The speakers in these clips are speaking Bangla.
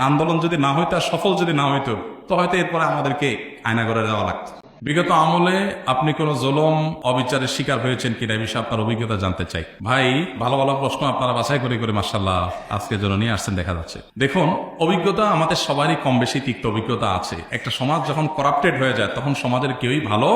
আন্দোলন যদি না হইতো আর সফল যদি না হইতো তো হয়তো এরপরে আমাদেরকে আয়না করে দেওয়া লাগতো। বিগত আমলে আপনি কোন জুলুম অবিচারের শিকার হয়েছেন কিনা এই বিষয়ে আপনার অভিজ্ঞতা জানতে চাই। ভাই, ভালো ভালো প্রশ্ন আপনারা বাছাই করে করে মাশাআল্লাহ আজকের জন্য নিয়ে আসছেন দেখা যাচ্ছে। দেখুন, অভিজ্ঞতা আমাদের সবারই কম বেশি তিক্ত অভিজ্ঞতা আছে। একটা সমাজ যখন করাপ্টেড হয়ে যায় তখন সমাজের কেউই ভালো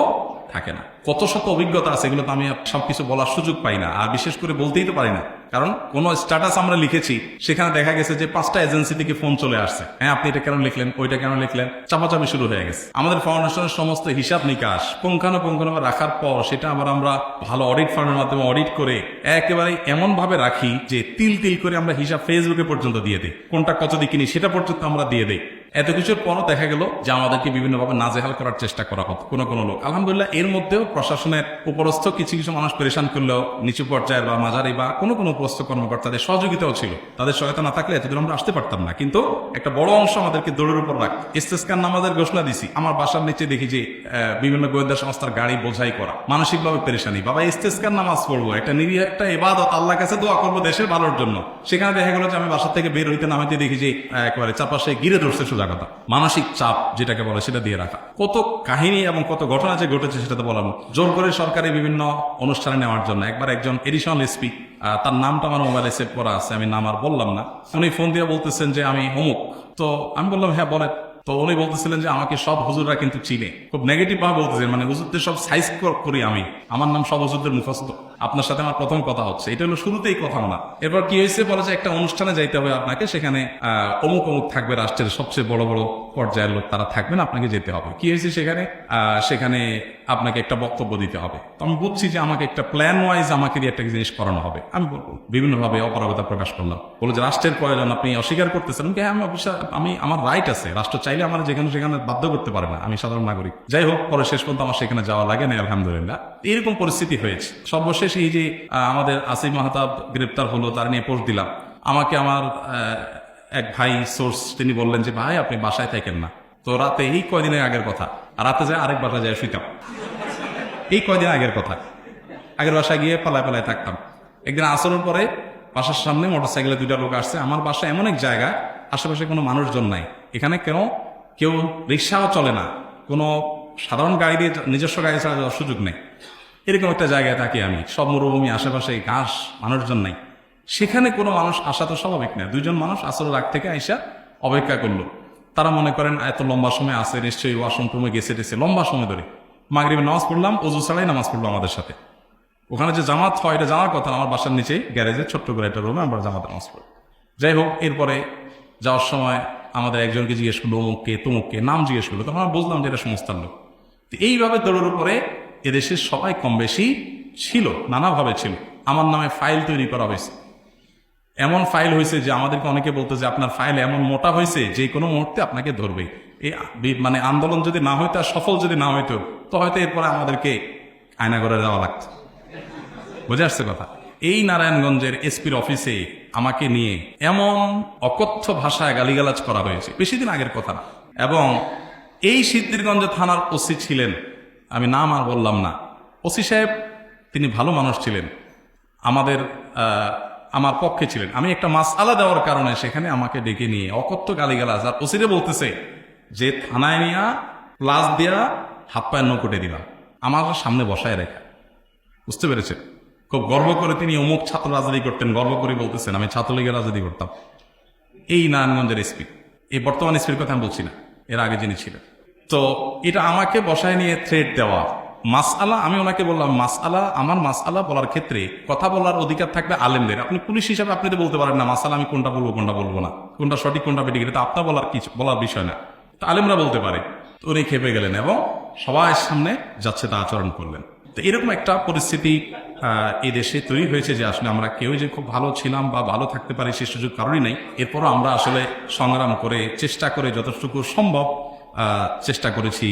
থাকে না। কত শত অভিজ্ঞতা আছে, এগুলো তো আমি সবকিছু বলার সুযোগ পাই না, আর বিশেষ করে বলতেই তো পারি না, কারণ কোন স্ট্যাটাস আমরা লিখেছি সেখানে দেখা গেছে যে 5টা এজেন্সি থেকে ফোন চলে আসছে, হ্যাঁ আপনি এটা কেন লিখলেন, ওইটা কেন লিখলেন, চাপাচাপি শুরু হয়ে গেছে। আমাদের ফাউন্ডেশনের সমস্ত হিসাব নিকাশ পুঙ্খানুপুঙ্খানুভাবে রাখার পর সেটা আবার আমরা ভালো অডিট ফার্মের মাধ্যমে অডিট করে একেবারে এমন ভাবে রাখি যে তিল তিল করে আমরা হিসাব ফেসবুকে পর্যন্ত দিয়ে দিই, কোনটা কত দিয়ে কিনি সেটা পর্যন্ত আমরা দিয়ে দিই। এত কিছুর পরও দেখা গেল যে আমাদেরকে বিভিন্নভাবে নাজেহাল করার চেষ্টা করা হতো কোনো লোক। আলহামদুলিল্লাহ এর মধ্যেও প্রশাসনের উপরস্থ কিছু কিছু মানুষ পরেশান করলেও নিচু পর্যায়ের বা মাঝারি বা কোনো উপরস্থ কর্মকর্তাদের সহযোগিতাও ছিল। তাদের সহায়তা না থাকলে এতদূর আমরা আসতে পারতাম না। কিন্তু একটা বড় অংশ আমাদেরকে দৌড়ের উপর রাখত। ইস্তেসকার নামাজের ঘোষণা দিছি, আমার বাসার নিচে দেখি যে বিভিন্ন গোয়েন্দা সংস্থার গাড়ি বোঝাই করা, মানসিকভাবে পেরেশানি। বাবা ইস্তেসকার নামাজ পড়বো, একটা নিরীহ একটা ইবাদত, আল্লাহর কাছে দোয়া করবো দেশের ভালোর জন্য। সেখানে দেখা গেল যে আমি বাসার থেকে বের হইতে না হইতে দেখি যে একেবারে চারপাশে ঘিরে ধরছে সোজা কথা। মানসিক চাপ যেটাকে বলে সেটা দিয়ে রাখা। কত কাহিনী এবং কত ঘটনা যে ঘটেছে সেটা তো বলার। জোর করে সরকারি বিভিন্ন অনুষ্ঠানে নেওয়ার জন্য একবার একজন এডিশনাল এসপি, তার নামটা আমার মোবাইলে সেভ করা আছে, আমি নাম আর বললাম না, উনি ফোন দিয়ে বলতেছেন যে আমি অমুক। তো আমি বললাম হ্যাঁ বলেন। তো উনি বলতেছিলেন যে আমাকে সব হুজুররা কিন্তু চিনে, খুব নেগেটিভ ভাবে বলতেছেন, মানে হুজুরদের সব সাইজ করি আমি, আমার নাম সব হুজুরদের মুখস্থ, আপনার সাথে আমার প্রথম কথা হচ্ছে। এটা হলো শুরুতেই কথা না। এরপর কি হয়েছে বলে যে একটা অনুষ্ঠানে যাইতে হবে আপনাকে, সেখানে অমুক অমুক থাকবে, রাষ্ট্রের সবচেয়ে বড় বড় পর্যায়ের লোক তারা থাকবেন, আপনাকে যেতে হবে। কি হয়েছে সেখানে আপনাকে একটা বক্তব্য দিতে হবে। তো আমি বুঝছি যে আমাকে একটা প্ল্যান ওয়াইজ আমাকে দিয়ে একটা জিনিস করানো হবে। আমি বলবো বিভিন্নভাবে অপারগতা প্রকাশ করলাম, বলে যে রাষ্ট্রের প্রয়োজন আপনি অস্বীকার করতেছেন। আমি আমার রাইট আছে, রাষ্ট্র চাইলে আমার যেখানে সেখানে বাধ্য করতে পারে না, আমি সাধারণ নাগরিক। যাই হোক, পরে শেষ পর্যন্ত আমার সেখানে যাওয়া লাগে না আলহামদুলিল্লাহ। এরকম পরিস্থিতি হয়েছে। সর্বশেষ এই যে আমাদের আসিফ মাহতাব গ্রেপ্তার হলো, তার নিয়ে পোস্ট দিলাম। আমাকে আমার এক ভাই সোর্স তিনি বললেন যে ভাই আপনি বাসায় থাকেন না। তো রাতে, এই কয়দিনের আগের কথা, রাতে যায় আরেক বাসায় যায় শুইতাম। এই কয়দিন আগের কথা, আগের বাসায় গিয়ে পালায় পালায় থাকতাম। একদিন আসরের পরে বাসার সামনে মোটরসাইকেলে 2টা লোক আসছে। আমার বাসা এমন এক জায়গা, আশেপাশে কোনো মানুষজন নাই, এখানে কেউ রিক্সাও চলে না, কোনো সাধারণ গাড়ি দিয়ে নিজস্ব গাড়ি ছাড়া যাওয়ার সুযোগ নেই। এরকম একটা জায়গায় থাকি আমি, সব মরুভূমি, আশেপাশে ঘাস, মানুষজন নাই। সেখানে কোনো মানুষ আসা তো স্বাভাবিক না। 2জন মানুষ আসরের আগ থেকে আইসা অপেক্ষা করলো। তারা মনে করেন এত লম্বা সময় আসে, নিশ্চয়ই ওয়াশরুম টুমে গেছে লম্বা সময় ধরে। মাগরিবের নামাজ পড়লাম, ওযু ছাড়াই নামাজ পড়লো আমাদের সাথে। ওখানে যে জামাত হয় এটা জানার কথা, আমার বাসার নিচে গ্যারেজে ছোট্ট করে একটা রুমে আমরা জামাতে নামাজ পড়ি। যাই হোক, এরপরে যাওয়ার সময় আমাদের একজনকে জিজ্ঞেস করলো অমুককে তমুককে, নাম জিজ্ঞেস করলো, তখন আমরা বুঝলাম যে এটা সংস্থার লোক। এইভাবে দৌড়ের উপরে এদেশের সবাই কম বেশি ছিল, নানাভাবে ছিল। আমার নামে ফাইল তৈরি করা হয়েছে, এমন ফাইল হয়েছে যে আমাদেরকে অনেকে বলতো যে আপনার ফাইল এমন মোটা হয়েছে যে কোনো মুহূর্তে আপনাকে ধরবে। মানে আন্দোলন যদি না হইতো আর সফল যদি না হইতো তো হয়তো এরপরে আমাদেরকে আয়না করে দেওয়া লাগতো। বুঝে আসছে কথা? এই নারায়ণগঞ্জের এসপির অফিসে আমাকে নিয়ে এমন অকথ্য ভাষায় গালিগালাজ করা হয়েছে, বেশি দিন আগের কথা না। এবং এই সিদ্ধিরগঞ্জ থানার ওসি ছিলেন, আমি নাম আর বললাম না, ওসি সাহেব তিনি ভালো মানুষ ছিলেন, আমার পক্ষে ছিলেন। আমি একটা মাসআলা দেওয়ার কারণে সেখানে আমাকে ডেকে নিয়ে অকথ্য গালিগালাজ, আর ওসিরে বলতেছে যে থানায় নিয়া প্লাস দিয়া হাত পায়ের নৌকটে দিলাম, আমার সামনে বসায় রেখা। বুঝতে পেরেছে? খুব গর্ব করে তিনি অমুক ছাত্র রাজনীতি করতেন, গর্ব করে বলতেছেন আমি ছাত্রলীগের রাজনীতি করতাম। এই নারায়ণগঞ্জের এসপি, এই বর্তমান এসপির কথা আমি বলছি না, এর আগে যিনি ছিলেন। তো এটা আমাকে বসায় নিয়ে থ্রেট দেওয়া। মাসআলা, আমি ওনাকে বললাম মাসআলা, আমার মাসআলা বলার ক্ষেত্রে কথা বলার অধিকার থাকবে আলেমদের। আপনি পুলিশ হিসাবে আপনি তো বলতে পারেন না মাসআলা আমি কোনটা বলবো কোনটা বলবো না, কোনটা সঠিক কোনটা বেঠিক, এটা আপনার বলার বিষয় না, তো আলেমরা বলতে পারে। তো উনি খেপে গেলেন এবং সবার সামনে যাচ্ছে তা আচরণ করলেন। তো এরকম একটা পরিস্থিতি এই দেশে তৈরি হয়েছে যে আসলে আমরা কেউ যে খুব ভালো ছিলাম বা ভালো থাকতে পারি সে সুযোগ কারণই নাই। এরপরও আমরা আসলে সংগ্রাম করে চেষ্টা করে যতটুকু সম্ভব চেষ্টা করেছি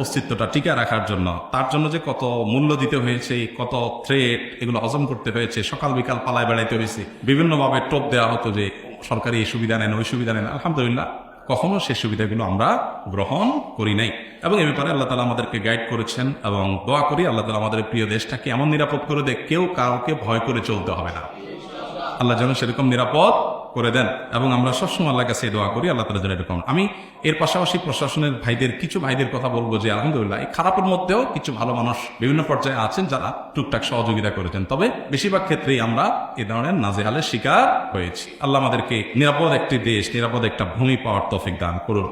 অস্তিত্বটা টিকে রাখার জন্য। তার জন্য যে কত মূল্য দিতে হয়েছে, কত থ্রেট, এগুলো হজম করতে হয়েছে, সকাল বিকাল পালায় বেড়াইতে হয়েছে, বিভিন্নভাবে টোপ দেওয়া হতো যে সরকারি এই সুবিধা নেন ওই সুবিধা নেন। আলহামদুলিল্লাহ কখনো সেই সুবিধাগুলো আমরা গ্রহণ করি নাই, এবং এ ব্যাপারে আল্লাহ তাআলা আমাদেরকে গাইড করেছেন। এবং দোয়া করি আল্লাহ তাআলা আমাদের প্রিয় দেশটাকে এমন নিরাপদ করে দেয় কেউ কাউকে ভয় করে চলতে হবে না। আল্লাহ যেন সেরকম নিরাপদ করে দেন এবং আমরা সবসময় আল্লাহর কাছে দোয়া করি আল্লাহ তাআলা যেন এরকম। আমি এর পাশাপাশি প্রশাসনের ভাইদের কিছু ভাইদের কথা বলবো যে আলহামদুলিল্লাহ এই খারাপের মধ্যেও কিছু ভালো মানুষ বিভিন্ন পর্যায়ে আছেন যারা টুকটাক সহযোগিতা করেছেন, তবে বেশিরভাগ ক্ষেত্রেই আমরা এ ধরনের নাজেহালের শিকার হয়েছি। আল্লাহ আমাদেরকে নিরাপদ একটি দেশ, নিরাপদ একটা ভূমি পাওয়ার তৌফিক দান করুন।